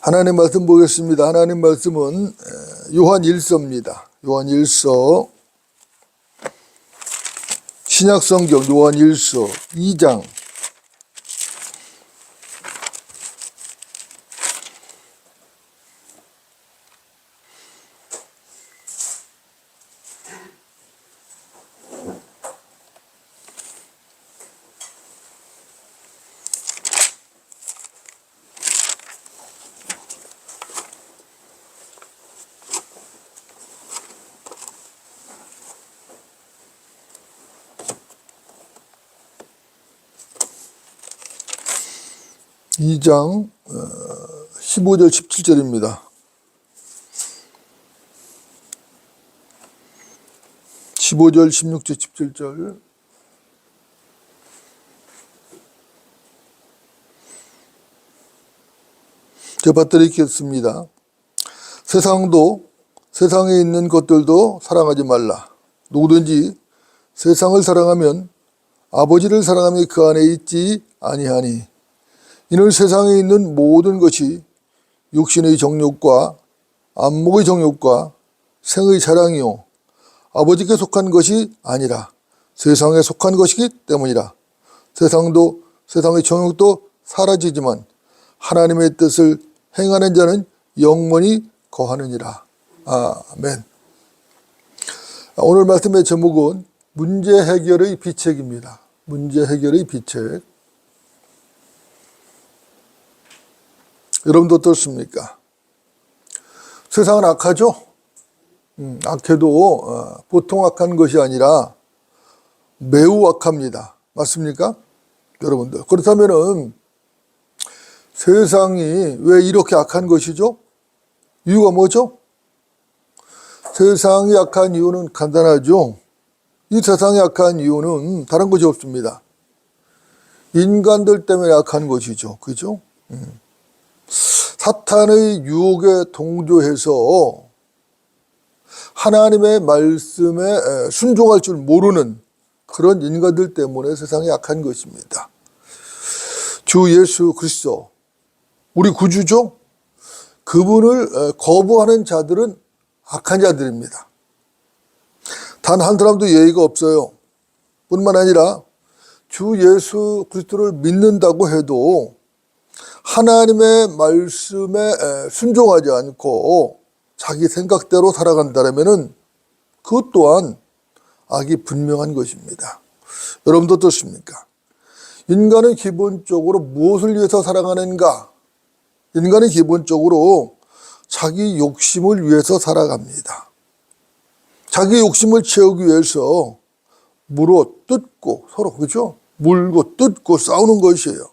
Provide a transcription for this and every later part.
하나님 말씀 보겠습니다. 하나님 말씀은 요한 1서입니다. 요한 1서, 신약성경 요한 1서 2장 2장 15절 17절입니다. 15절 16절 17절 제가 받들이겠습니다. 세상도 세상에 있는 것들도 사랑하지 말라. 누구든지 세상을 사랑하면 아버지를 사랑함이 그 안에 있지 아니하니 이는 세상에 있는 모든 것이 육신의 정욕과 안목의 정욕과 생의 자랑이요 아버지께 속한 것이 아니라 세상에 속한 것이기 때문이라. 세상도 세상의 정욕도 사라지지만 하나님의 뜻을 행하는 자는 영원히 거하느니라. 아멘. 오늘 말씀의 제목은 문제 해결의 비책입니다. 문제 해결의 비책. 여러분도 어떻습니까? 세상은 악하죠? 악해도 보통 악한 것이 아니라 매우 악합니다. 맞습니까? 여러분들. 그렇다면은 세상이 왜 이렇게 악한 것이죠? 이유가 뭐죠? 세상이 악한 이유는 간단하죠? 이 세상이 악한 이유는 다른 것이 없습니다. 인간들 때문에 악한 것이죠. 그죠? 사탄의 유혹에 동조해서 하나님의 말씀에 순종할 줄 모르는 그런 인간들 때문에 세상이 악한 것입니다. 주 예수 그리스도, 우리 구주죠? 그분을 거부하는 자들은 악한 자들입니다. 단 한 사람도 예의가 없어요. 뿐만 아니라 주 예수 그리스도를 믿는다고 해도 하나님의 말씀에 순종하지 않고 자기 생각대로 살아간다면 그것 또한 악이 분명한 것입니다. 여러분도 어떻습니까? 인간은 기본적으로 무엇을 위해서 살아가는가? 인간은 기본적으로 자기 욕심을 위해서 살아갑니다. 자기 욕심을 채우기 위해서 물어 뜯고 서로 그죠? 물고 뜯고 싸우는 것이에요.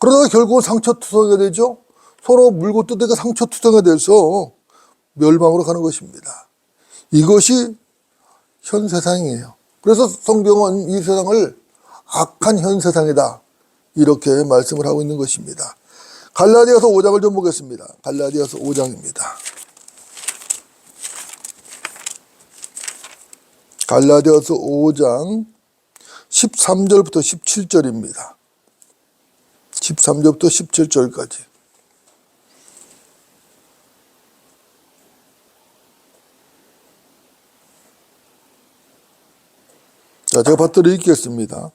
그러다가 결국 상처투성이가 되죠. 서로 물고 뜯다가 상처투성이가 돼서 멸망으로 가는 것입니다. 이것이 현 세상이에요. 그래서 성경은 이 세상을 악한 현 세상이다 이렇게 말씀을 하고 있는 것입니다. 갈라디아서 5장을 좀 보겠습니다. 갈라디아서 5장입니다. 갈라디아서 5장 13절부터 17절입니다. 13절부터 17절까지. 자, 제가 받들어 읽겠습니다.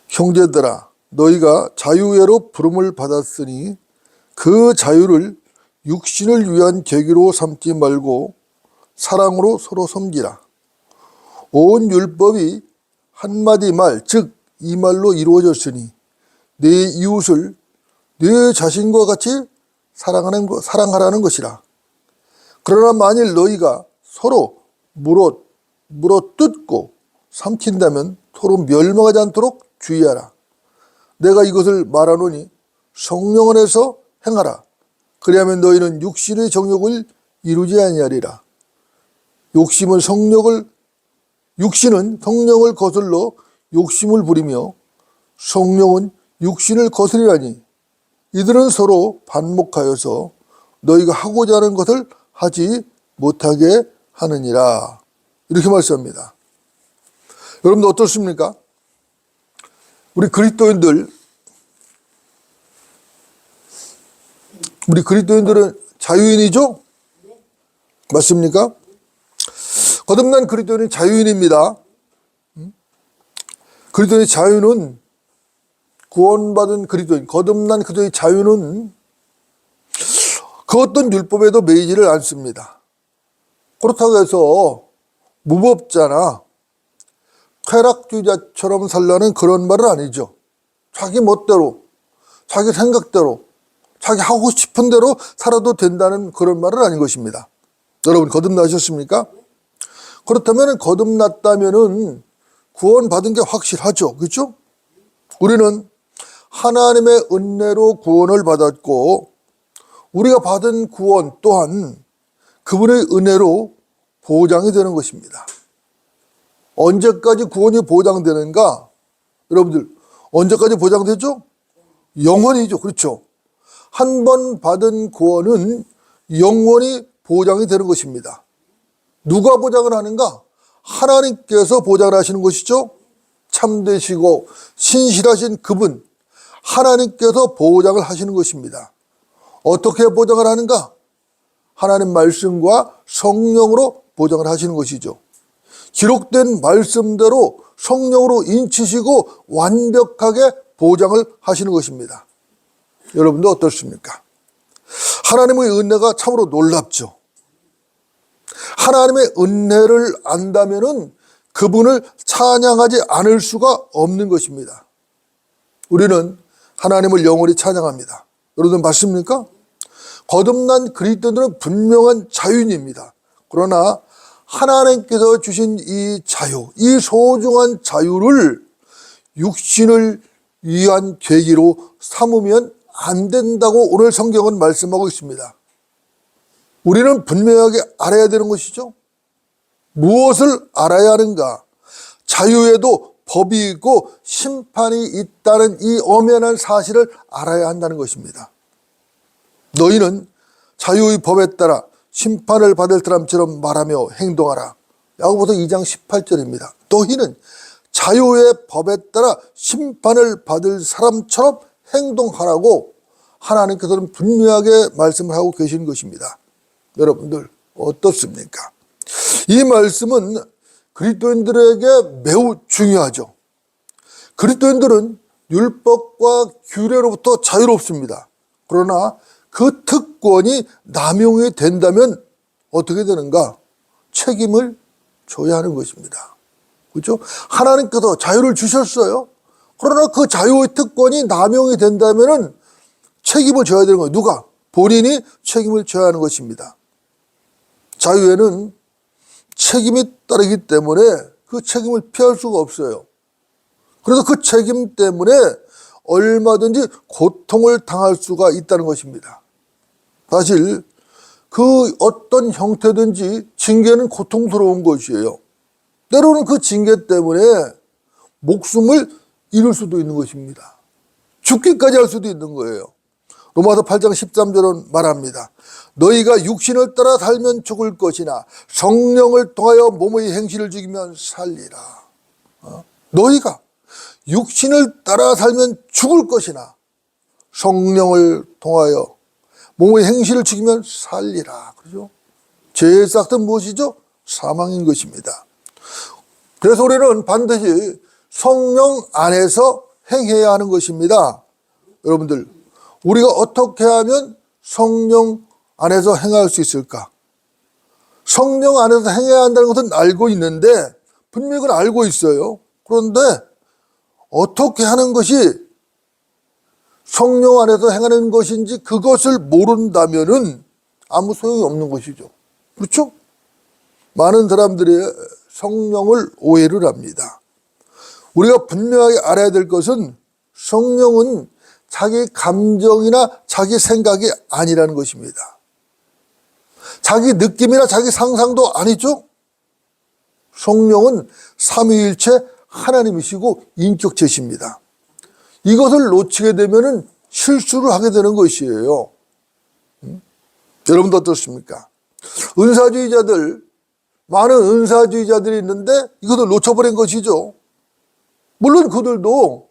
형제들아, 너희가 자유회로 부름을 받았으니 그 자유를 육신을 위한 계기로 삼지 말고 사랑으로 서로 섬기라. 온 율법이 한마디 말, 즉 이 말로 이루어졌으니 내 이웃을 내 자신과 같이 사랑하라는 것이라. 그러나 만일 너희가 서로 물어 뜯고 삼킨다면 서로 멸망하지 않도록 주의하라. 내가 이것을 말하노니 성령 안에서 행하라. 그리하면 너희는 육신의 정욕을 이루지 아니하리라. 육신은 성령을 거슬러 욕심을 부리며 성령은 육신을 거스리라니 이들은 서로 반목하여서 너희가 하고자 하는 것을 하지 못하게 하느니라. 이렇게 말씀합니다. 여러분들 어떻습니까? 우리 그리스도인들 우리 그리스도인들은 자유인이죠? 맞습니까? 거듭난 그리스도인은 자유인입니다. 그리스도인의 자유는, 구원받은 그리스도인, 거듭난 그리스도인의 자유는 그 어떤 율법에도 매이지를 않습니다. 그렇다고 해서 무법자나 쾌락주의자처럼 살라는 그런 말은 아니죠. 자기 멋대로, 자기 생각대로, 자기 하고 싶은 대로 살아도 된다는 그런 말은 아닌 것입니다. 여러분 거듭나셨습니까? 그렇다면 거듭났다면은 구원받은 게 확실하죠. 그렇죠? 우리는 하나님의 은혜로 구원을 받았고 우리가 받은 구원 또한 그분의 은혜로 보장이 되는 것입니다. 언제까지 구원이 보장되는가? 여러분들 언제까지 보장되죠? 영원히죠. 그렇죠? 한 번 받은 구원은 영원히 보장이 되는 것입니다. 누가 보장을 하는가? 하나님께서 보장을 하시는 것이죠. 참되시고 신실하신 그분 하나님께서 보장을 하시는 것입니다. 어떻게 보장을 하는가? 하나님 말씀과 성령으로 보장을 하시는 것이죠. 기록된 말씀대로 성령으로 인치시고 완벽하게 보장을 하시는 것입니다. 여러분도 어떻습니까? 하나님의 은혜가 참으로 놀랍죠. 하나님의 은혜를 안다면은 그분을 찬양하지 않을 수가 없는 것입니다. 우리는 하나님을 영원히 찬양합니다. 여러분 맞습니까? 거듭난 그리스도인들은 분명한 자유인입니다. 그러나 하나님께서 주신 이 자유, 이 소중한 자유를 육신을 위한 계기로 삼으면 안 된다고 오늘 성경은 말씀하고 있습니다. 우리는 분명하게 알아야 되는 것이죠. 무엇을 알아야 하는가? 자유에도 법이 있고 심판이 있다는 이 엄연한 사실을 알아야 한다는 것입니다. 너희는 자유의 법에 따라 심판을 받을 사람처럼 말하며 행동하라. 야고보서 2장 18절입니다. 너희는 자유의 법에 따라 심판을 받을 사람처럼 행동하라고 하나님께서는 분명하게 말씀을 하고 계시는 것입니다. 여러분들 어떻습니까? 이 말씀은 그리스도인들에게 매우 중요하죠. 그리스도인들은 율법과 규례로부터 자유롭습니다. 그러나 그 특권이 남용이 된다면 어떻게 되는가? 책임을 져야 하는 것입니다. 그렇죠? 하나님께서 자유를 주셨어요. 그러나 그 자유의 특권이 남용이 된다면 책임을 져야 되는 거예요. 누가? 본인이 책임을 져야 하는 것입니다. 자유에는 책임이 따르기 때문에 그 책임을 피할 수가 없어요. 그래서 그 책임 때문에 얼마든지 고통을 당할 수가 있다는 것입니다. 사실 그 어떤 형태든지 징계는 고통스러운 것이에요. 때로는 그 징계 때문에 목숨을 잃을 수도 있는 것입니다. 죽기까지 할 수도 있는 거예요. 로마서 8장 13절은 말합니다. 너희가 육신을 따라 살면 죽을 것이나 성령을 통하여 몸의 행실을 죽이면 살리라. 너희가 육신을 따라 살면 죽을 것이나 성령을 통하여 몸의 행실을 죽이면 살리라. 그죠? 죄의 싹은 무엇이죠? 사망인 것입니다. 그래서 우리는 반드시 성령 안에서 행해야 하는 것입니다. 여러분들, 우리가 어떻게 하면 성령 안에서 행할 수 있을까? 성령 안에서 행해야 한다는 것은 알고 있는데, 분명히 그건 알고 있어요. 그런데 어떻게 하는 것이 성령 안에서 행하는 것인지 그것을 모른다면은 아무 소용이 없는 것이죠. 그렇죠? 많은 사람들이 성령을 오해를 합니다. 우리가 분명하게 알아야 될 것은 성령은 자기 감정이나 자기 생각이 아니라는 것입니다. 자기 느낌이나 자기 상상도 아니죠. 성령은 삼위일체 하나님이시고 인격체십니다. 이것을 놓치게 되면 실수를 하게 되는 것이에요. 여러분도 어떻습니까? 많은 은사주의자들이 있는데 이것을 놓쳐버린 것이죠. 물론 그들도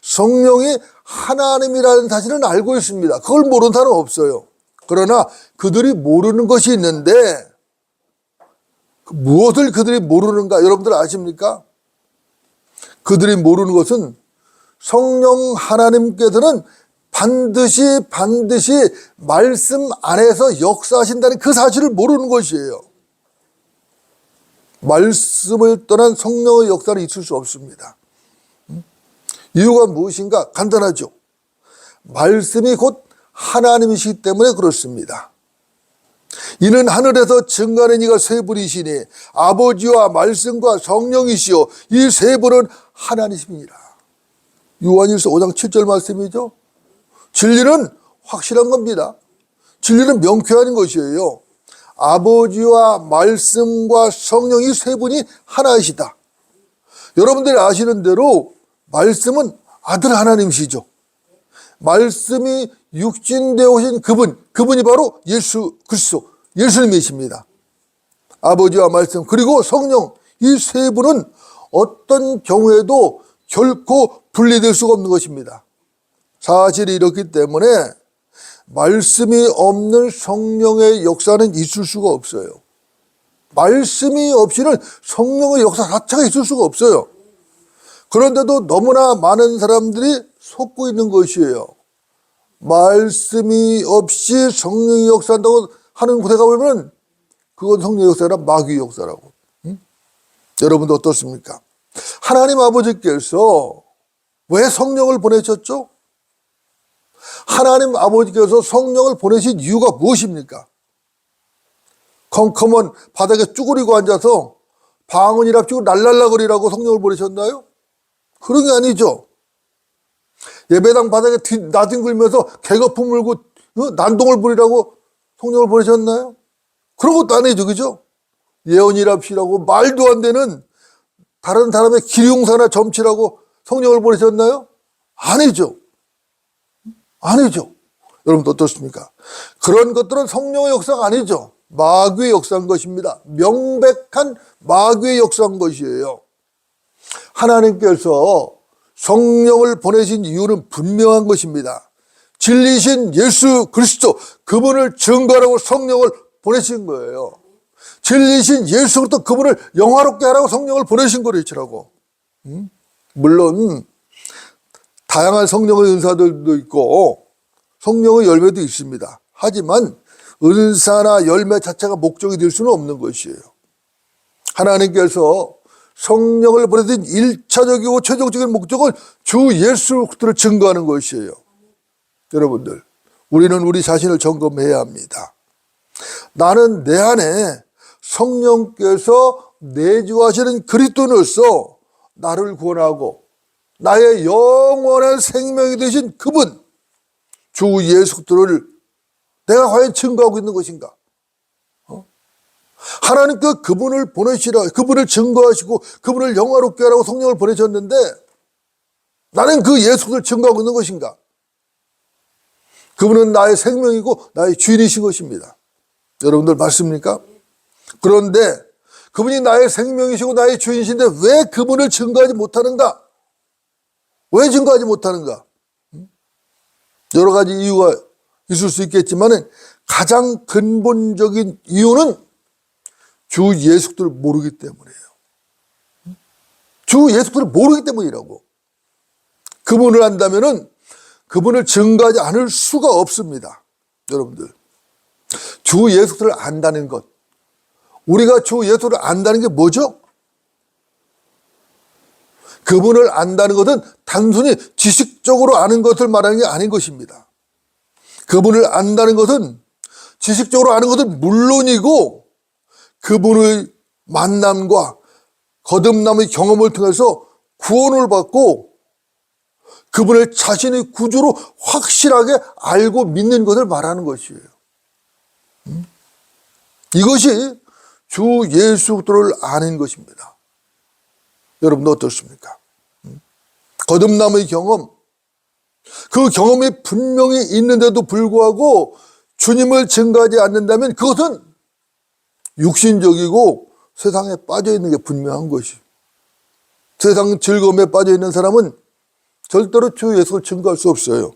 성령이 하나님이라는 사실은 알고 있습니다. 그걸 모르는 사람 없어요. 그러나 그들이 모르는 것이 있는데 무엇을 그들이 모르는가 여러분들 아십니까? 그들이 모르는 것은 성령 하나님께서는 반드시 말씀 안에서 역사하신다는 그 사실을 모르는 것이에요. 말씀을 떠난 성령의 역사는 있을 수 없습니다. 이유가 무엇인가? 간단하죠. 말씀이 곧 하나님이시기 때문에 그렇습니다. 이는 하늘에서 증거하는 이가 세 분이시니 아버지와 말씀과 성령이시요 이 세 분은 하나님이시니라. 요한일서 5장 7절 말씀이죠. 진리는 확실한 겁니다. 진리는 명쾌한 것이에요. 아버지와 말씀과 성령 이 세 분이 하나이시다. 여러분들이 아시는 대로 말씀은 아들 하나님이시죠. 말씀이 육신되어 오신 그분이 바로 예수 그리스도, 예수님이십니다. 아버지와 말씀 그리고 성령 이 세 분은 어떤 경우에도 결코 분리될 수가 없는 것입니다. 사실이 이렇기 때문에 말씀이 없는 성령의 역사는 있을 수가 없어요. 말씀이 없이는 성령의 역사 자체가 있을 수가 없어요. 그런데도 너무나 많은 사람들이 속고 있는 것이에요. 말씀이 없이 성령이 역사한다고 하는 곳에 가보면 그건 성령의 역사라 마귀의 역사라고. 여러분도 어떻습니까? 하나님 아버지께서 왜 성령을 보내셨죠? 하나님 아버지께서 성령을 보내신 이유가 무엇입니까? 컴컴한 바닥에 쭈그리고 앉아서 방언이랍시고 날랄라거리라고 성령을 보내셨나요? 그런 게 아니죠. 예배당 바닥에 나뒹굴면서 개거품 물고 난동을 부리라고 성령을 보내셨나요? 그런 것도 아니죠. 그죠? 예언이랍시라고 말도 안 되는 다른 사람의 기룡사나 점치라고 성령을 보내셨나요? 아니죠. 아니죠. 여러분 어떻습니까? 그런 것들은 성령의 역사가 아니죠. 마귀의 역사인 것입니다. 명백한 마귀의 역사인 것이에요. 하나님께서 성령을 보내신 이유는 분명한 것입니다. 진리신 예수 그리스도 그분을 증거하라고 성령을 보내신 거예요. 진리신 예수 그리스도 그분을 영화롭게 하라고 성령을 보내신 거래치라고. 물론 다양한 성령의 은사들도 있고 성령의 열매도 있습니다. 하지만 은사나 열매 자체가 목적이 될 수는 없는 것이에요. 하나님께서 성령을 보내신 1차적이고 최종적인 목적은 주 예수 그리스도를 증거하는 것이에요. 여러분들, 우리는 우리 자신을 점검해야 합니다. 나는 내 안에 성령께서 내주하시는 그리스도로서 나를 구원하고 나의 영원한 생명이 되신 그분, 주 예수 그리스도를 내가 과연 증거하고 있는 것인가? 하나님께 그분을 보내시라, 그분을 증거하시고 그분을 영화롭게 하라고 성령을 보내셨는데 나는 그 예수 그리스도를 증거하고 있는 것인가? 그분은 나의 생명이고 나의 주인이신 것입니다. 여러분들 맞습니까? 그런데 그분이 나의 생명이시고 나의 주인이신데 왜 그분을 증거하지 못하는가? 왜 증거하지 못하는가? 여러 가지 이유가 있을 수 있겠지만 가장 근본적인 이유는 주 예수 그리스도를 모르기 때문이에요. 주 예수 그리스도를 모르기 때문이라고. 그분을 안다면은 그분을 증거하지 않을 수가 없습니다. 여러분들, 주 예수 그리스도를 안다는 것, 우리가 주 예수를 안다는 게 뭐죠? 그분을 안다는 것은 단순히 지식적으로 아는 것을 말하는 게 아닌 것입니다. 그분을 안다는 것은 지식적으로 아는 것은 물론이고 그분의 만남과 거듭남의 경험을 통해서 구원을 받고 그분을 자신의 구주로 확실하게 알고 믿는 것을 말하는 것이에요. 이것이 주 예수 그리스도를 아는 것입니다. 여러분 어떻습니까? 거듭남의 경험, 그 경험이 분명히 있는데도 불구하고 주님을 증거하지 않는다면 그것은 육신적이고 세상에 빠져 있는 게 분명한 것이. 세상 즐거움에 빠져 있는 사람은 절대로 주 예수를 증거할 수 없어요.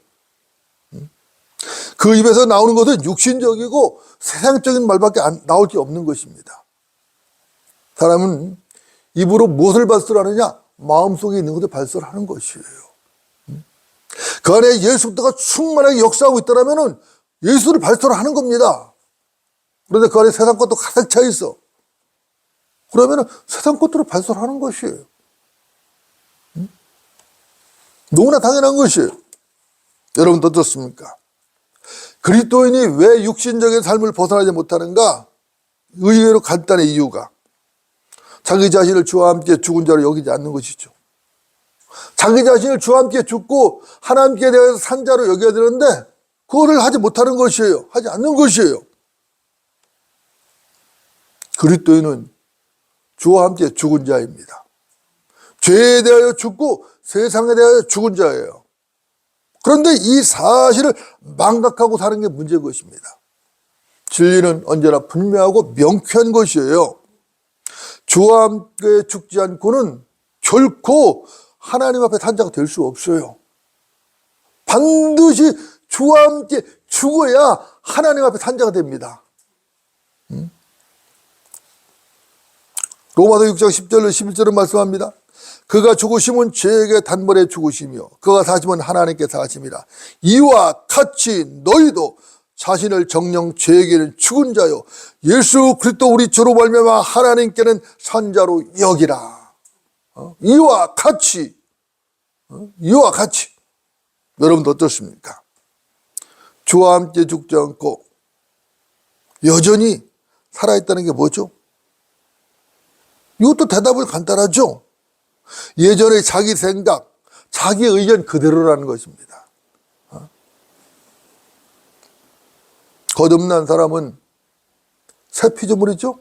그 입에서 나오는 것은 육신적이고 세상적인 말밖에 나올 게 없는 것입니다. 사람은 입으로 무엇을 발설하느냐? 마음속에 있는 것을 발설하는 것이에요. 그 안에 예수 그리스도가 충만하게 역사하고 있다면 예수를 발설하는 겁니다. 그런데 그 안에 세상 것도 가득 차 있어. 그러면 세상 것들을 발설하는 것이에요. 너무나 당연한 것이에요. 여러분 어떻습니까? 그리스도인이 왜 육신적인 삶을 벗어나지 못하는가? 의외로 간단한 이유가 자기 자신을 주와 함께 죽은 자로 여기지 않는 것이죠. 자기 자신을 주와 함께 죽고 하나님께 대해서 산 자로 여겨야 되는데 그거를 하지 못하는 것이에요. 하지 않는 것이에요. 그리스도인은 주와 함께 죽은 자입니다. 죄에 대하여 죽고 세상에 대하여 죽은 자예요. 그런데 이 사실을 망각하고 사는 게 문제인 것입니다. 진리는 언제나 분명하고 명쾌한 것이에요. 주와 함께 죽지 않고는 결코 하나님 앞에 산 자가 될 수 없어요. 반드시 주와 함께 죽어야 하나님 앞에 산 자가 됩니다. 로마서 6장 10절로 11절은 말씀합니다. 그가 죽으심은 죄에게 단번에 죽으시며 그가 사심은 하나님께 사심이라. 이와 같이 너희도 자신을 정령 죄에게는 죽은 자요 예수 그리스도 우리 주로 말미암아 하나님께는 산 자로 여기라. 이와 같이 여러분도 어떻습니까? 주와 함께 죽지 않고 여전히 살아있다는 게 뭐죠? 이것도 대답을 간단하죠. 예전에 자기 생각, 자기 의견 그대로라는 것입니다. 거듭난 사람은 새 피조물이죠?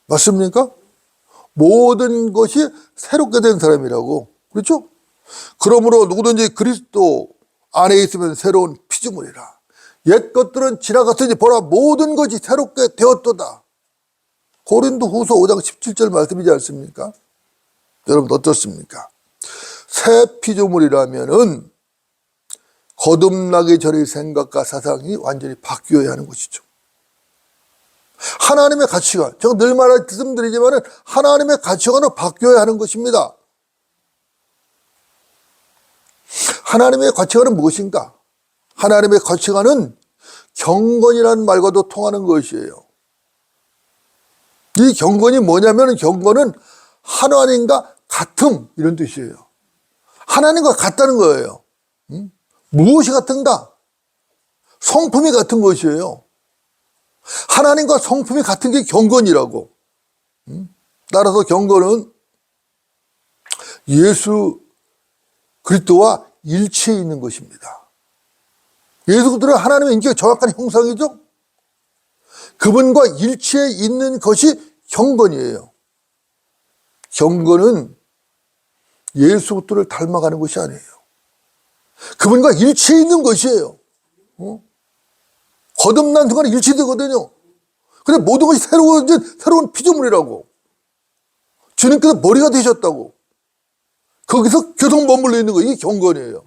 맞습니까? 모든 것이 새롭게 된 사람이라고. 그렇죠? 그러므로 누구든지 그리스도 안에 있으면 새로운 피조물이라. 옛 것들은 지나갔으니 보라 모든 것이 새롭게 되었도다. 고린도후서 5장 17절 말씀이지 않습니까? 여러분 어떻습니까? 새 피조물이라면은 거듭나기 전의 생각과 사상이 완전히 바뀌어야 하는 것이죠. 하나님의 가치관, 제가 늘 말씀드리지만 하나님의 가치관은 바뀌어야 하는 것입니다. 하나님의 가치관은 무엇인가? 하나님의 가치관은 경건이라는 말과도 통하는 것이에요. 이 경건이 뭐냐면 경건은 하나님과 같음 이런 뜻이에요. 하나님과 같다는 거예요. 무엇이 같은가? 성품이 같은 것이에요. 하나님과 성품이 같은 게 경건이라고. 따라서 경건은 예수 그리스도와 일치해 있는 것입니다. 예수 그리스도는 하나님의 인격의 정확한 형상이죠. 그분과 일치해 있는 것이 경건이에요. 경건은 예수 그리스도를 닮아가는 것이 아니에요. 그분과 일치해 있는 것이에요. 거듭난 순간에 일치되거든요. 근데 모든 것이 새로운 피조물이라고. 주님께서 머리가 되셨다고. 거기서 계속 머물러 있는 거 이게 경건이에요.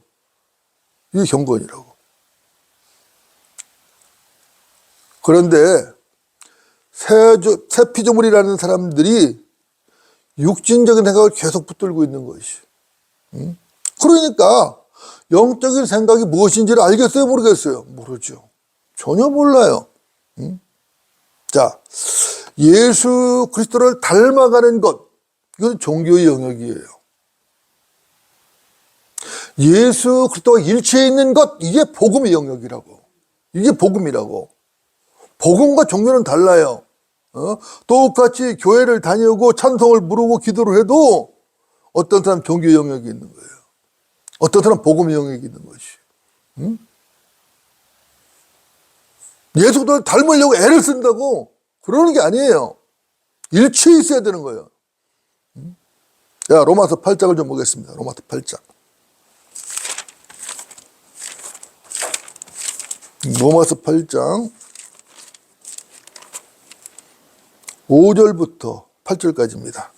이게 경건이라고. 그런데 새 피조물이라는 사람들이 육신적인 생각을 계속 붙들고 있는 것이. 그러니까 영적인 생각이 무엇인지를 알겠어요? 모르겠어요? 모르죠. 전혀 몰라요. 자, 예수 그리스도를 닮아가는 것, 이건 종교의 영역이에요. 예수 그리스도와 일치해 있는 것, 이게 복음의 영역이라고. 이게 복음이라고. 복음과 종교는 달라요. 똑같이 교회를 다니고 찬송을 부르고 기도를 해도 어떤 사람 종교 영역이 있는 거예요. 어떤 사람 복음의 영역이 있는 것이. 예수를 닮으려고 애를 쓴다고 그러는 게 아니에요. 일치해 있어야 되는 거예요. 자, 로마서 8장을 좀 보겠습니다. 로마서 8장. 로마서 8장 5절부터 8절까지입니다.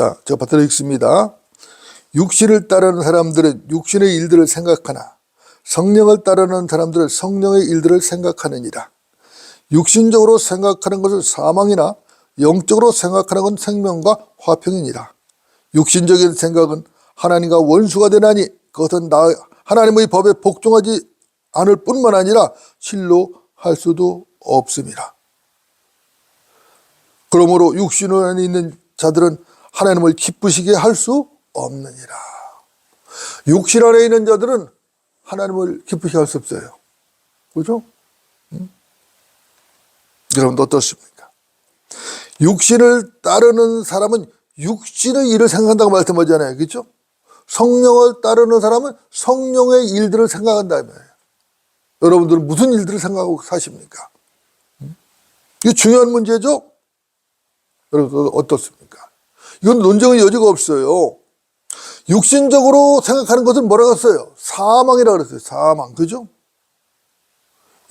자, 제가 받들어 읽습니다. 육신을 따르는 사람들은 육신의 일들을 생각하나 성령을 따르는 사람들은 성령의 일들을 생각하느니라. 육신적으로 생각하는 것은 사망이나 영적으로 생각하는 건 생명과 화평이니라. 육신적인 생각은 하나님과 원수가 되나니 그것은 하나님의 법에 복종하지 않을 뿐만 아니라 실로 할 수도 없음이라. 그러므로 육신 안에 있는 자들은 하나님을 기쁘시게 할 수 없느니라. 육신 안에 있는 자들은 하나님을 기쁘시게 할 수 없어요. 그렇죠? 여러분도 어떻습니까? 육신을 따르는 사람은 육신의 일을 생각한다고 말씀하잖아요. 그렇죠? 성령을 따르는 사람은 성령의 일들을 생각한다. 여러분들은 무슨 일들을 생각하고 사십니까? 이게 중요한 문제죠? 여러분 어떻습니까? 이건 논쟁의 여지가 없어요. 육신적으로 생각하는 것은 뭐라고 했어요? 사망이라고 그랬어요. 사망. 그죠?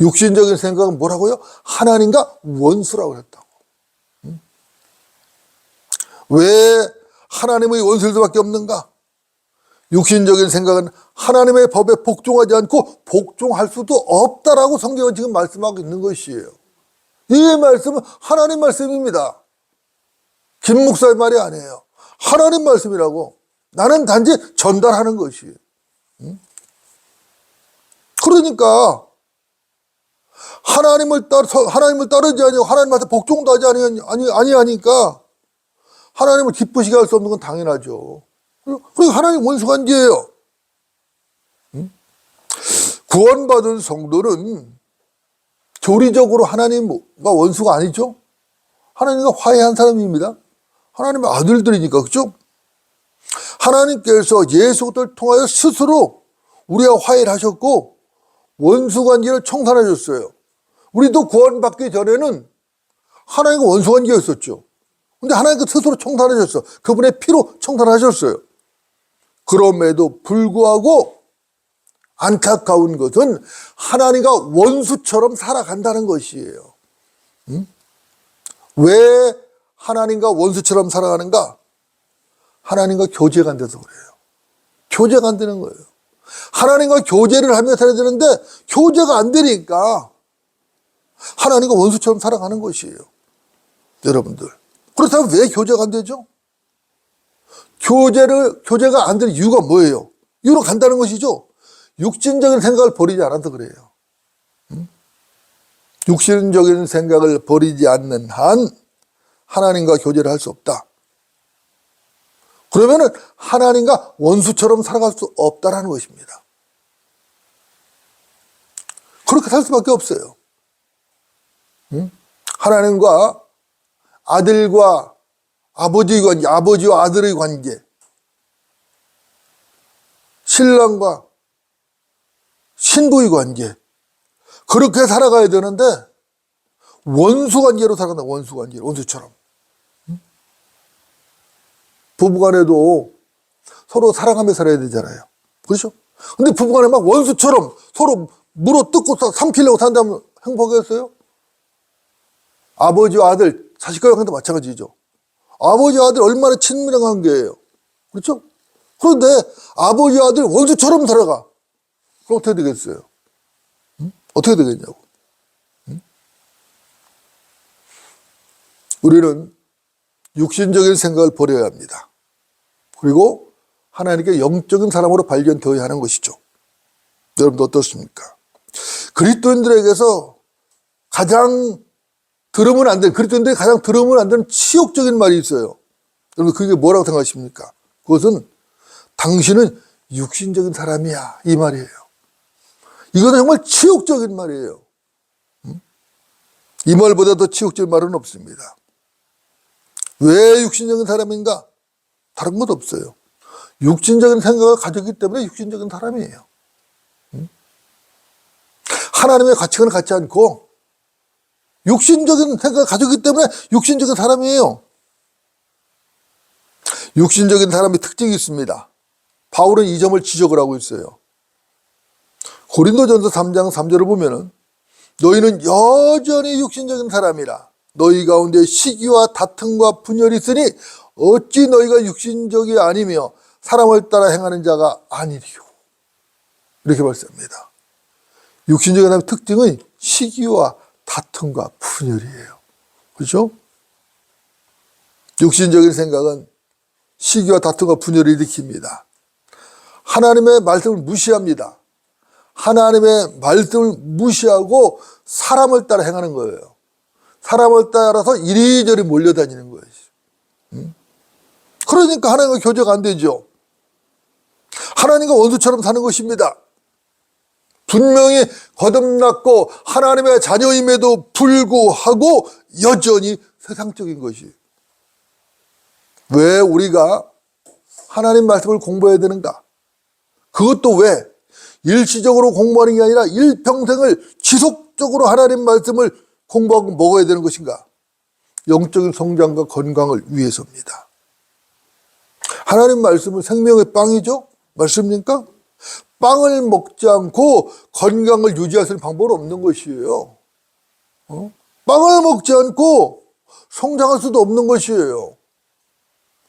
육신적인 생각은 뭐라고요? 하나님과 원수라고 그랬다고. 왜 하나님의 원수일 수밖에 없는가? 육신적인 생각은 하나님의 법에 복종하지 않고 복종할 수도 없다라고 성경은 지금 말씀하고 있는 것이에요. 이 말씀은 하나님 말씀입니다. 김 목사의 말이 아니에요. 하나님 말씀이라고. 나는 단지 전달하는 것이에요. 그러니까 하나님을 따르지 아니고 하나님한테 복종도 하지 아니하니까 하나님을 기쁘시게 할 수 없는 건 당연하죠. 그리고 하나님 원수관계예요. 구원받은 성도는 교리적으로 하나님과 원수가 아니죠. 하나님과 화해한 사람입니다. 하나님의 아들들이니까. 그렇죠? 하나님께서 예수 그리스도를 통하여 스스로 우리와 화해를 하셨고 원수관계를 청산하셨어요. 우리도 구원받기 전에는 하나님과 원수관계였었죠. 근데 하나님께서 스스로 청산하셨어. 그분의 피로 청산하셨어요. 그럼에도 불구하고 안타까운 것은 하나님과 원수처럼 살아간다는 것이에요. 왜 하나님과 원수처럼 살아가는가? 하나님과 교제가 안 돼서 그래요. 교제가 안 되는 거예요. 하나님과 교제를 하며 살아야 되는데 교제가 안 되니까 하나님과 원수처럼 살아가는 것이에요. 여러분들. 그렇다면 왜 교제가 안 되죠? 교제가 안 되는 이유가 뭐예요? 이유로 간다는 것이죠. 육신적인 생각을 버리지 않아서 그래요. 육신적인 생각을 버리지 않는 한 하나님과 교제를 할 수 없다. 그러면은 하나님과 원수처럼 살아갈 수 없다라는 것입니다. 그렇게 살 수밖에 없어요. 하나님과 아들과 아버지의 관계, 아버지와 아들의 관계, 신랑과 신부의 관계, 그렇게 살아가야 되는데 원수 관계로 살아간다. 원수 관계, 원수처럼. 부부간에도 서로 사랑하며 살아야 되잖아요. 그렇죠? 근데 부부간에 막 원수처럼 서로 물어뜯고 삼키려고 산다면 행복하겠어요? 아버지와 아들, 자식과의 관계도 마찬가지죠. 아버지와 아들 얼마나 친밀한 관계예요. 그렇죠? 그런데 아버지와 아들 원수처럼 살아가. 그럼 어떻게 되겠어요? 어떻게 되겠냐고. 우리는 육신적인 생각을 버려야 합니다. 그리고 하나님께 영적인 사람으로 발견되어야 하는 것이죠. 여러분도 어떻습니까? 그리스도인들에게서 가장 들으면 안 되는, 그리스도인들이 가장 들으면 안 되는 치욕적인 말이 있어요. 여러분 그게 뭐라고 생각하십니까? 그것은 당신은 육신적인 사람이야, 이 말이에요. 이거는 정말 치욕적인 말이에요. 이 말보다 더 치욕적인 말은 없습니다. 왜 육신적인 사람인가? 다른 것 없어요. 육신적인 생각을 가졌기 때문에 육신적인 사람이에요. 하나님의 가치관을 갖지 않고 육신적인 생각을 가졌기 때문에 육신적인 사람이에요. 육신적인 사람의 특징이 있습니다. 바울은 이 점을 지적을 하고 있어요. 고린도전서 3장 3절을 보면은 너희는 여전히 육신적인 사람이라. 너희 가운데 시기와 다툼과 분열이 있으니 어찌 너희가 육신적이 아니며 사람을 따라 행하는 자가 아니리요. 이렇게 말씀합니다. 육신적인 사람의 특징은 시기와 다툼과 분열이에요. 그렇죠? 육신적인 생각은 시기와 다툼과 분열을 일으킵니다. 하나님의 말씀을 무시합니다. 하나님의 말씀을 무시하고 사람을 따라 행하는 거예요. 사람을 따라서 이리저리 몰려다니는 거예요. 그러니까 하나님과 교제가 안 되죠. 하나님과 원수처럼 사는 것입니다. 분명히 거듭났고 하나님의 자녀임에도 불구하고 여전히 세상적인 것이. 왜 우리가 하나님 말씀을 공부해야 되는가? 그것도 왜? 일시적으로 공부하는 게 아니라 일평생을 지속적으로 하나님 말씀을 공부하고 먹어야 되는 것인가? 영적인 성장과 건강을 위해서입니다. 하나님 말씀은 생명의 빵이죠? 맞습니까? 빵을 먹지 않고 건강을 유지할 수 있는 방법은 없는 것이에요. 빵을 먹지 않고 성장할 수도 없는 것이에요.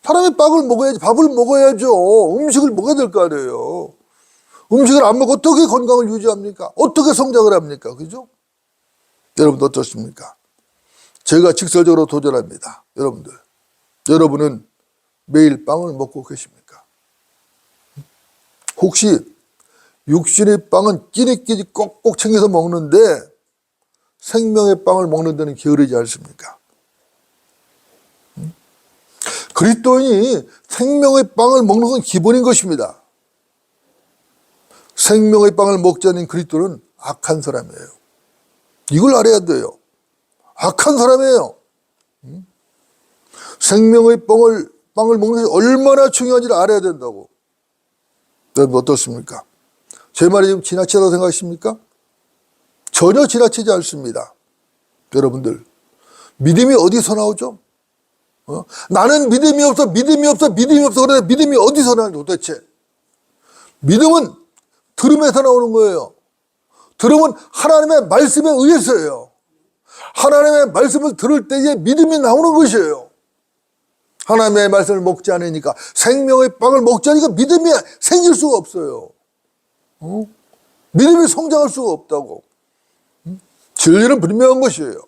사람이 빵을 먹어야지, 밥을 먹어야죠. 음식을 먹어야 될 거 아니에요. 음식을 안 먹고 어떻게 건강을 유지합니까? 어떻게 성장을 합니까? 그죠? 여러분 어떻습니까? 제가 직설적으로 도전합니다. 여러분들. 여러분은 매일 빵을 먹고 계십니까? 혹시 육신의 빵은 끼니끼니 꼭꼭 챙겨서 먹는데 생명의 빵을 먹는 데는 게으르지 않습니까? 그리스도인이 생명의 빵을 먹는 건 기본인 것입니다. 생명의 빵을 먹지 않는 그리스도는 악한 사람이에요. 이걸 알아야 돼요. 악한 사람이에요. 생명의 빵을 먹는 것이 얼마나 중요한지를 알아야 된다고. 여러분 어떻습니까? 제 말이 좀 지나치다고 생각하십니까? 전혀 지나치지 않습니다. 여러분들 믿음이 어디서 나오죠? 나는 믿음이 없어. 그런데 믿음이 어디서 나오죠 도대체? 믿음은 들음에서 나오는 거예요. 들음은 하나님의 말씀에 의해서예요. 하나님의 말씀을 들을 때에 믿음이 나오는 것이에요. 하나님의 말씀을 먹지 않으니까, 생명의 빵을 먹지 않으니까 믿음이 생길 수가 없어요. 믿음이 성장할 수가 없다고. 진리는 분명한 것이에요.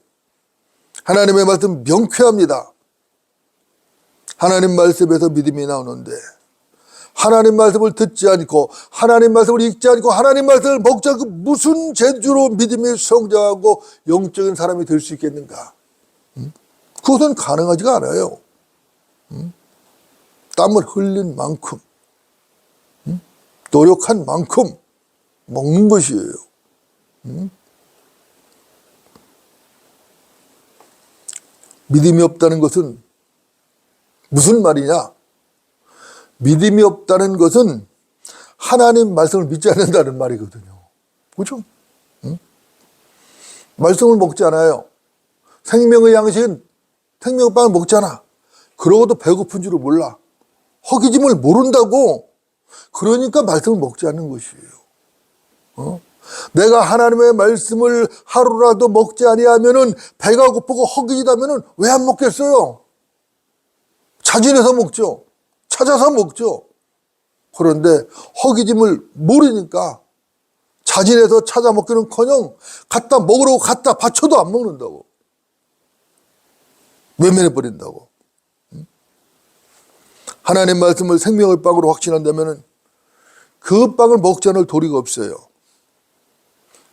하나님의 말씀은 명쾌합니다. 하나님 말씀에서 믿음이 나오는데 하나님 말씀을 듣지 않고 하나님 말씀을 읽지 않고 하나님 말씀을 먹지 않고 무슨 재주로 믿음이 성장하고 영적인 사람이 될 수 있겠는가? 그것은 가능하지가 않아요. 땀을 흘린 만큼 노력한 만큼 먹는 것이에요. 믿음이 없다는 것은 무슨 말이냐? 믿음이 없다는 것은 하나님 말씀을 믿지 않는다는 말이거든요. 그렇죠? 말씀을 먹지 않아요. 생명의 양식은 생명의 빵을 먹잖아. 그러고도 배고픈 줄을 몰라. 허기짐을 모른다고. 그러니까 말씀을 먹지 않는 것이에요. 내가 하나님의 말씀을 하루라도 먹지 아니하면은 배가 고프고 허기지다면은 왜 안 먹겠어요? 자진해서 먹죠. 찾아서 먹죠. 그런데 허기짐을 모르니까 자진해서 찾아 먹기는커녕 갖다 먹으라고 갖다 바쳐도 안 먹는다고. 외면해버린다고. 하나님 말씀을 생명의 빵으로 확신한다면 그 빵을 먹지 않을 도리가 없어요.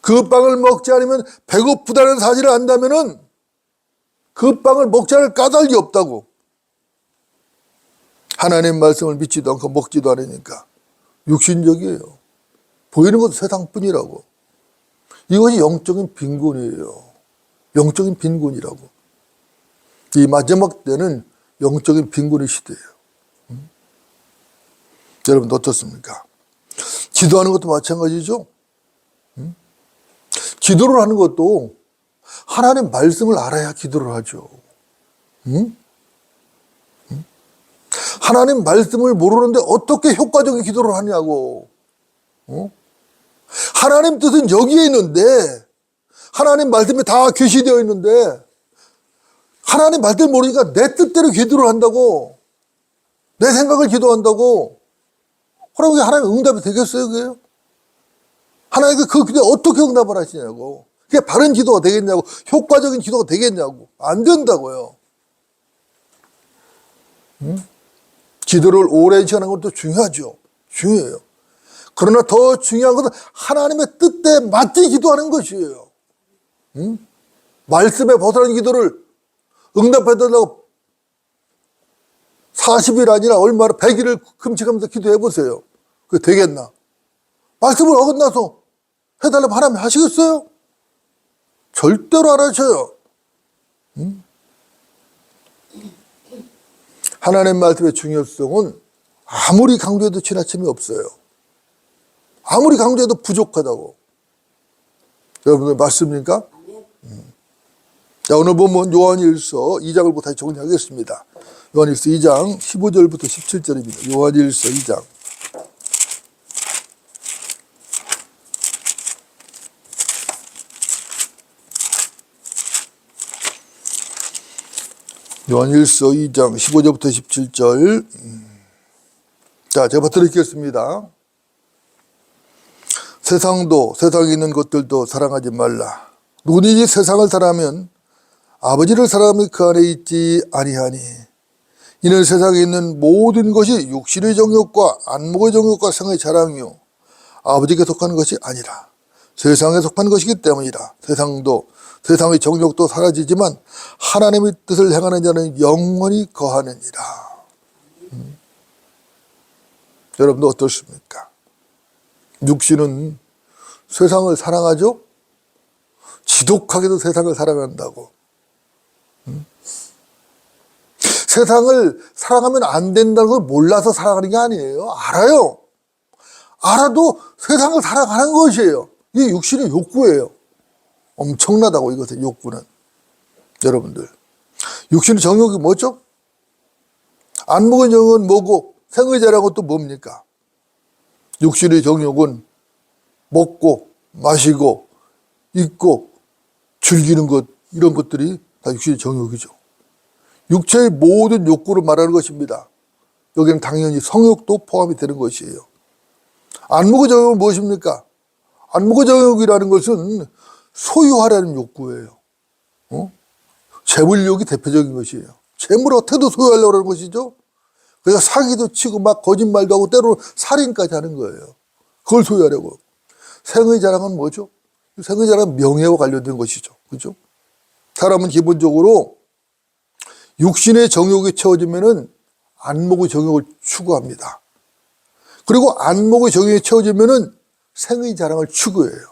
그 빵을 먹지 않으면 배고프다는 사실을 안다면 그 빵을 먹지 않을 까닭이 없다고. 하나님 말씀을 믿지도 않고 먹지도 않으니까 육신적이에요. 보이는 것도 세상뿐이라고. 이것이 영적인 빈곤이에요. 영적인 빈곤이라고. 이 마지막 때는 영적인 빈곤의 시대예요. 여러분 어떻습니까? 기도하는 것도 마찬가지죠. 기도를 하는 것도 하나님 말씀을 알아야 기도를 하죠. 하나님 말씀을 모르는데 어떻게 효과적인 기도를 하냐고. 하나님 뜻은 여기에 있는데, 하나님 말씀이 다 계시되어 있는데 하나님 말씀을 모르니까 내 뜻대로 기도를 한다고. 내 생각을 기도한다고 그럼 그게 하나님 응답이 되겠어요? 그게요? 하나님께 그 기도에 어떻게 응답을 하시냐고. 그게 바른 기도가 되겠냐고. 효과적인 기도가 되겠냐고. 안 된다고요. 기도를 오랜 시간 하는 것도 중요하죠. 중요해요. 그러나 더 중요한 것은 하나님의 뜻에 맞게 기도하는 것이에요. 말씀에 벗어난 기도를 응답해달라고 40일 아니라 얼마나 100일을 금식하면서 기도해 보세요. 그게 되겠나? 말씀을 어긋나서 해달라면 하나님 하시겠어요? 절대로 안 하셔요. 하나님 말씀의 중요성은 아무리 강조해도 지나침이 없어요. 아무리 강조해도 부족하다고. 여러분들 맞습니까? 자, 오늘 보면 요한일서 2장을 다시 정리하겠습니다. 요한일서 2장 15절부터 17절입니다. 요한일서 2장. 요한일서 2장 15절부터 17절. 자, 제가 드리겠습니다. 세상도 세상에 있는 것들도 사랑하지 말라. 누구든지 세상을 사랑하면 아버지를 사랑하면 그 안에 있지 아니하니. 이는 세상에 있는 모든 것이 육신의 정욕과 안목의 정욕과 성의 자랑이요 아버지께 속한 것이 아니라 세상에 속한 것이기 때문이라. 세상도 세상의 정욕도 사라지지만 하나님의 뜻을 행하는 자는 영원히 거하느니라. 여러분도 어떻습니까? 육신은 세상을 사랑하죠? 지독하게도 세상을 사랑한다고. 세상을 사랑하면 안 된다는 걸 몰라서 사랑하는 게 아니에요. 알아요. 알아도 세상을 사랑하는 것이에요. 이게 육신의 욕구예요. 엄청나다고 이것의 욕구는. 여러분들. 육신의 정욕이 뭐죠? 안목의 정욕은 뭐고 생의 자랑은 또 뭡니까? 육신의 정욕은 먹고 마시고 입고 즐기는 것 이런 것들이 다 육신의 정욕이죠. 육체의 모든 욕구를 말하는 것입니다. 여기는 당연히 성욕도 포함이 되는 것이에요. 안목의 정욕은 무엇입니까? 안목의 정욕이라는 것은 소유하라는 욕구예요. 재물욕이 대표적인 것이에요. 재물 어떻게도 소유하려고 하는 것이죠. 그래서 사기도 치고 막 거짓말도 하고 때로는 살인까지 하는 거예요. 그걸 소유하려고. 생의 자랑은 뭐죠? 생의 자랑은 명예와 관련된 것이죠. 그죠? 사람은 기본적으로 육신의 정욕이 채워지면은 안목의 정욕을 추구합니다. 그리고 안목의 정욕이 채워지면은 생의 자랑을 추구해요.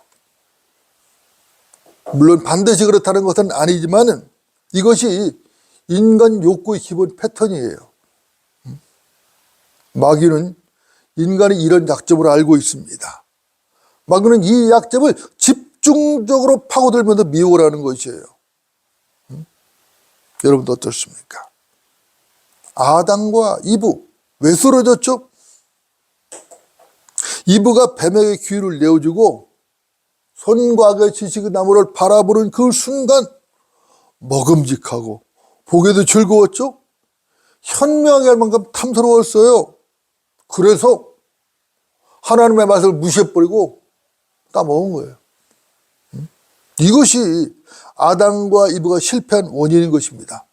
물론 반드시 그렇다는 것은 아니지만은 이것이 인간 욕구의 기본 패턴이에요. 마귀는 인간이 이런 약점을 알고 있습니다. 마귀는 이 약점을 집중적으로 파고들면서 미혹을 하는 것이에요. 여러분도 어떻습니까? 아담과 이브 왜 쓰러졌죠? 이브가 뱀에게 기회를 내어주고 선과 악의 지식의 나무를 바라보는 그 순간 먹음직하고 보기에도 즐거웠죠? 현명하게 할 만큼 탐스러웠어요. 그래서 하나님의 말씀을 무시해버리고 따먹은 거예요. 이것이 아담과 이브가 실패한 원인인 것입니다.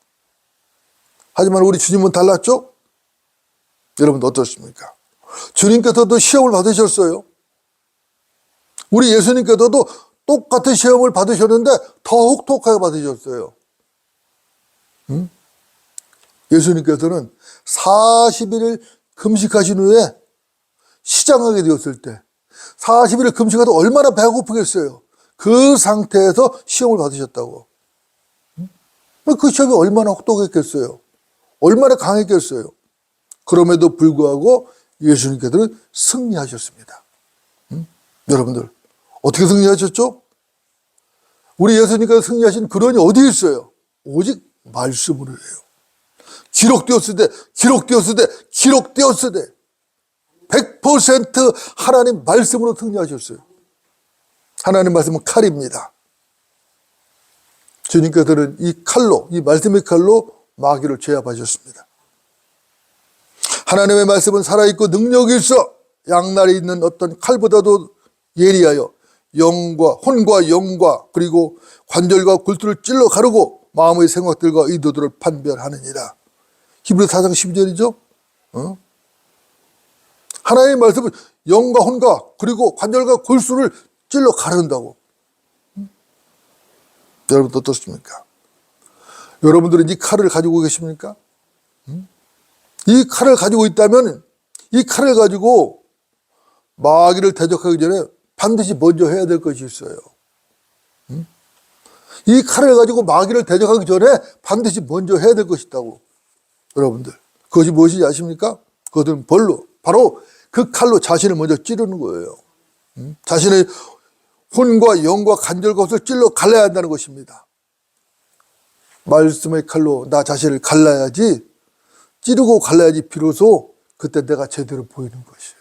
하지만 우리 주님은 달랐죠? 여러분 어떻습니까? 주님께서도 시험을 받으셨어요. 우리 예수님께서도 똑같은 시험을 받으셨는데 더 혹독하게 받으셨어요. 예수님께서는 40일을 금식하신 후에 시장하게 되었을 때 40일을 금식하다 얼마나 배가 고프겠어요. 그 상태에서 시험을 받으셨다고. 그 시험이 얼마나 혹독했겠어요. 얼마나 강했겠어요. 그럼에도 불구하고 예수님께서는 승리하셨습니다. 여러분들 어떻게 승리하셨죠? 우리 예수님께서 승리하신 근원이 어디 있어요? 오직 말씀으로 해요. 기록되었으되 기록되었으되 기록되었으되 100% 하나님 말씀으로 승리하셨어요. 하나님 말씀은 칼입니다. 주님께서는 이 칼로, 이 말씀의 칼로 마귀를 제압하셨습니다. 하나님의 말씀은 살아있고 능력이 있어 양날에 있는 어떤 칼보다도 예리하여 혼과 영과 그리고 관절과 굴투를 찔러 가르고 마음의 생각들과 의도들을 판별하느니라. 히브리서 4장 12절이죠. 하나님의 말씀은 영과 혼과 그리고 관절과 골수를 찔러 가른다고. 여러분 어떻습니까? 여러분들은 이 칼을 가지고 계십니까? 이 칼을 가지고 있다면 이 칼을 가지고 마귀를 대적하기 전에 반드시 먼저 해야 될 것이 있어요. 이 칼을 가지고 마귀를 대적하기 전에 반드시 먼저 해야 될 것이 있다고. 여러분들 그것이 무엇인지 아십니까? 그것은 바로 그 칼로 자신을 먼저 찌르는 거예요. 자신의 혼과 영과 관절과 것을 찔러 갈라야 한다는 것입니다. 말씀의 칼로 나 자신을 갈라야지, 찌르고 갈라야지 비로소 그때 내가 제대로 보이는 것이에요.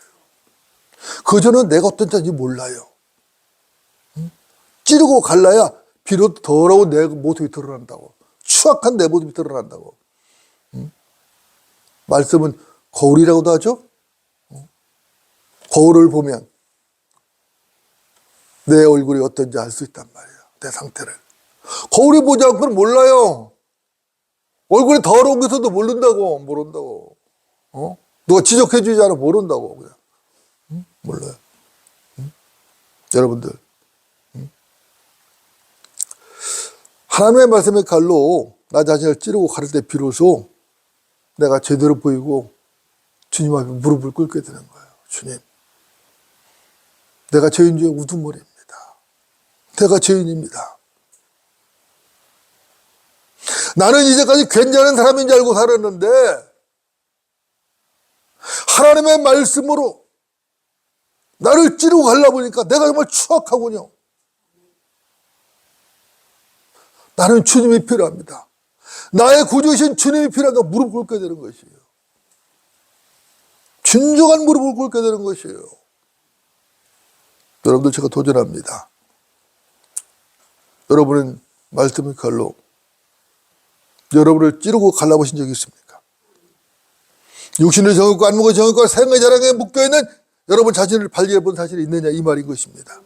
그전은 내가 어떤 자인지 몰라요. 찌르고 갈라야 비로소 더러운 내 모습이 드러난다고. 추악한 내 모습이 드러난다고. 말씀은 거울이라고도 하죠. 거울을 보면 내 얼굴이 어떤지 알 수 있단 말이에요. 내 상태를. 거울이 보지 않고는 몰라요. 얼굴이 더러운 것도 모른다고. 누가 지적해 주지 않아 모른다고. 그냥. 몰라요. 여러분들. 하나님의 말씀의 칼로 나 자신을 찌르고 가를 때 비로소 내가 제대로 보이고 주님 앞에 무릎을 꿇게 되는 거예요. 주님, 내가 죄인 중에 우두머리입니다. 내가 죄인입니다. 나는 이제까지 괜찮은 사람인 줄 알고 살았는데 하나님의 말씀으로 나를 찌르고 가려 보니까 내가 정말 추악하군요. 나는 주님이 필요합니다. 나의 구주이신 주님이 필요하다고 무릎 꿇게 되는 것이에요. 진정한 무릎을 꿇게 되는 것이에요. 여러분들 제가 도전합니다. 여러분은 말씀의 칼로 여러분을 찌르고 갈라보신 적이 있습니까? 육신의 정욕과 안목의 정욕과 생의 자랑에 묶여있는 여러분 자신을 발견해본 사실이 있느냐 이 말인 것입니다.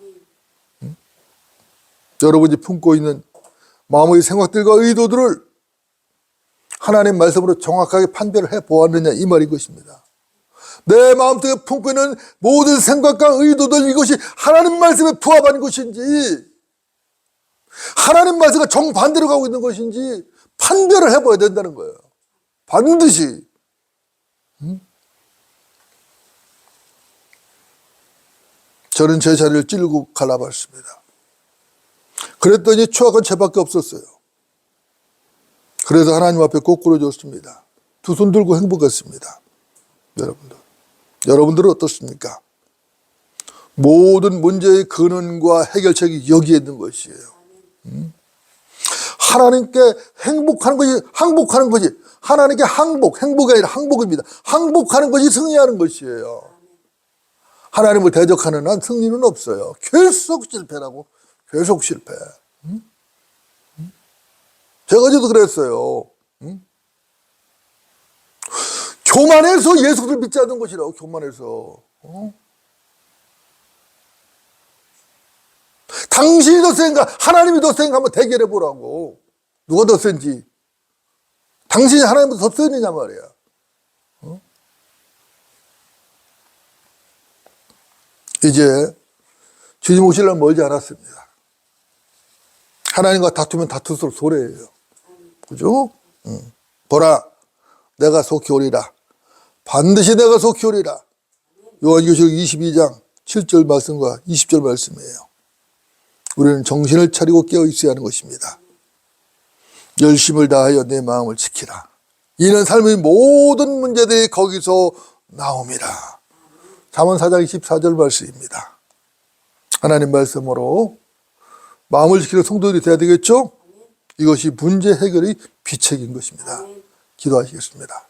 여러분이 품고 있는 마음의 생각들과 의도들을 하나님 말씀으로 정확하게 판별을 해보았느냐 이 말인 것입니다. 내 마음속에 품고 있는 모든 생각과 의도들 이것이 하나님 말씀에 부합한 것인지 하나님 말씀과 정반대로 가고 있는 것인지 판별을 해봐야 된다는 거예요. 반드시. 저는 제 자리를 찌르고 갈라봤습니다. 그랬더니 추악한 죄밖에 없었어요. 그래서 하나님 앞에 거꾸로 줬습니다. 두 손 들고 행복했습니다. 여러분들은 어떻습니까? 모든 문제의 근원과 해결책이 여기에 있는 것이에요. 하나님께 항복하는 것이 하나님께 행복이 아니라 항복입니다. 항복하는 것이 승리하는 것이에요. 하나님을 대적하는 한 승리는 없어요. 계속 실패라고. 계속 실패. 제가 어제도 그랬어요. 교만해서 예수를 믿지 않는 것이라고. 교만해서. 당신이 더 센가 하나님이 더 센가 한번 대결해 보라고. 누가 더 센지. 당신이 하나님보다 더 세느냐 말이야. 이제 주님 오실 날 멀지 않았습니다. 하나님과 다투면 다툴수록 소래예요. 그죠? 보라, 내가 속히 오리라. 반드시 내가 속히 오리라. 요한계시록 22장 7절 말씀과 20절 말씀이에요. 우리는 정신을 차리고 깨어 있어야 하는 것입니다. 열심을 다하여 내 마음을 지키라. 이는 삶의 모든 문제들이 거기서 나옵니다. 잠언 4장 24절 말씀입니다. 하나님 말씀으로 마음을 지키는 성도들이 돼야 되겠죠? 이것이 문제 해결의 비책인 것입니다. 기도하시겠습니다.